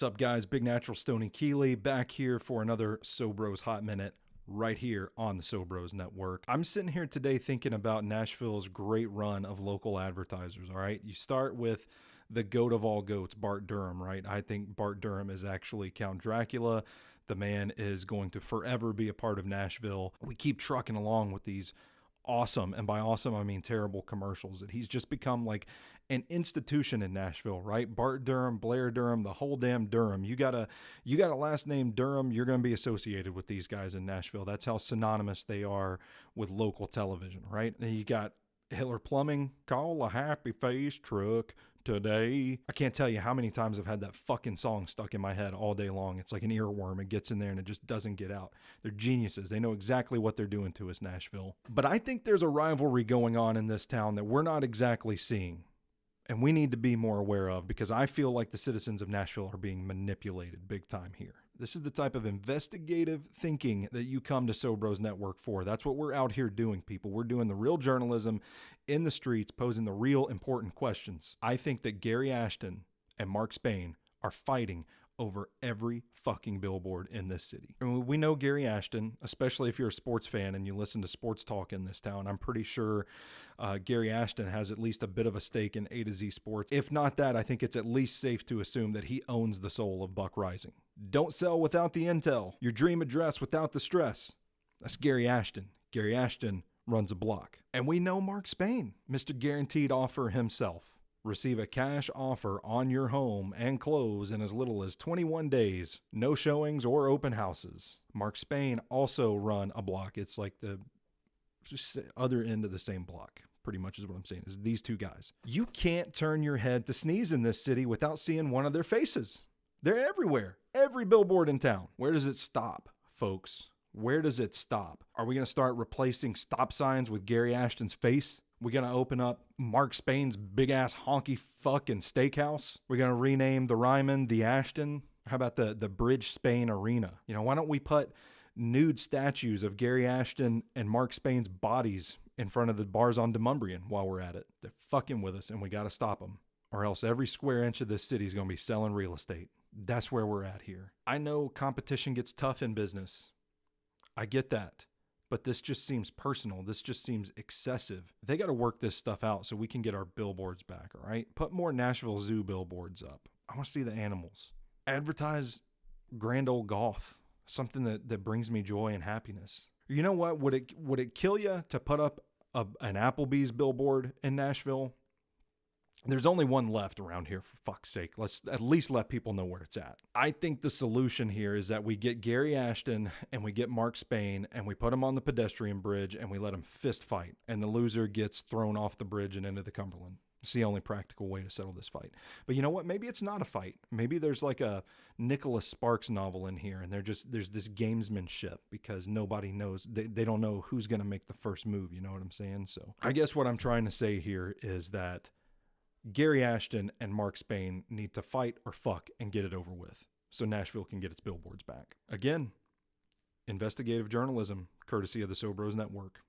What's up, guys? Big Natural Stoney Keeley back here for another SoBros Hot Minute right here on the SoBros Network. I'm sitting here today thinking about Nashville's great run of local advertisers, all right? You start with the goat of all goats, Bart Durham, right? I think Bart Durham is actually Count Dracula. The man is going to forever be a part of Nashville. We keep trucking along with these awesome, and by awesome I mean terrible, commercials that he's just become like an institution in Nashville, right? Bart Durham, Blair Durham, the whole damn Durham. You got a last name Durham, you're going to be associated with these guys in Nashville. That's how synonymous they are with local television, right? And you got Hitler Plumbing, call a happy face truck today. I can't tell you how many times I've had that fucking song stuck in my head all day long. It's like an earworm. It gets in there and it just doesn't get out. They're geniuses. They know exactly what they're doing to us, Nashville. But I think there's a rivalry going on in this town that we're not exactly seeing. And we need to be more aware of, because I feel like the citizens of Nashville are being manipulated big time here. This is the type of investigative thinking that you come to SoBros Network for. That's what we're out here doing, people. We're doing the real journalism in the streets, posing the real important questions. I think that Gary Ashton and Mark Spain are fighting over every fucking billboard in this city. And we know Gary Ashton, especially if you're a sports fan and you listen to sports talk in this town. I'm pretty sure Gary Ashton has at least a bit of a stake in A to Z Sports. If not that, I think it's at least safe to assume that he owns the soul of Buck Rising. Don't sell without the intel. Your dream address without the stress. That's Gary Ashton. Gary Ashton runs a block. And we know Mark Spain, Mr. Guaranteed Offer himself. Receive a cash offer on your home and close in as little as 21 days. No showings or open houses. Mark Spain also run a block. It's like the other end of the same block, pretty much is what I'm saying, is these two guys. You can't turn your head to sneeze in this city without seeing one of their faces. They're everywhere. Every billboard in town. Where does it stop, folks? Where does it stop? Are we going to start replacing stop signs with Gary Ashton's face? We're going to open up Mark Spain's big-ass honky fucking steakhouse. We're going to rename the Ryman the Ashton. How about the Bridge Spain Arena? You know, why don't we put nude statues of Gary Ashton and Mark Spain's bodies in front of the bars on Demumbrian while we're at it? They're fucking with us, and we got to stop them. Or else every square inch of this city is going to be selling real estate. That's where we're at here. I know competition gets tough in business. I get that. But this just seems personal. This just seems excessive. They got to work this stuff out so we can get our billboards back, all right? Put more Nashville Zoo billboards up. I want to see the animals. Advertise grand old golf, something that brings me joy and happiness. You know what? Would it kill you to put up an Applebee's billboard in Nashville? There's only one left around here, for fuck's sake. Let's at least let people know where it's at. I think the solution here is that we get Gary Ashton and we get Mark Spain and we put them on the pedestrian bridge and we let them fist fight. And the loser gets thrown off the bridge and into the Cumberland. It's the only practical way to settle this fight. But you know what? Maybe it's not a fight. Maybe there's like a Nicholas Sparks novel in here and there's this gamesmanship because nobody knows. They don't know who's going to make the first move. You know what I'm saying? So I guess what I'm trying to say here is that Gary Ashton and Mark Spain need to fight or fuck and get it over with so Nashville can get its billboards back. Again, investigative journalism, courtesy of the SoBros Network.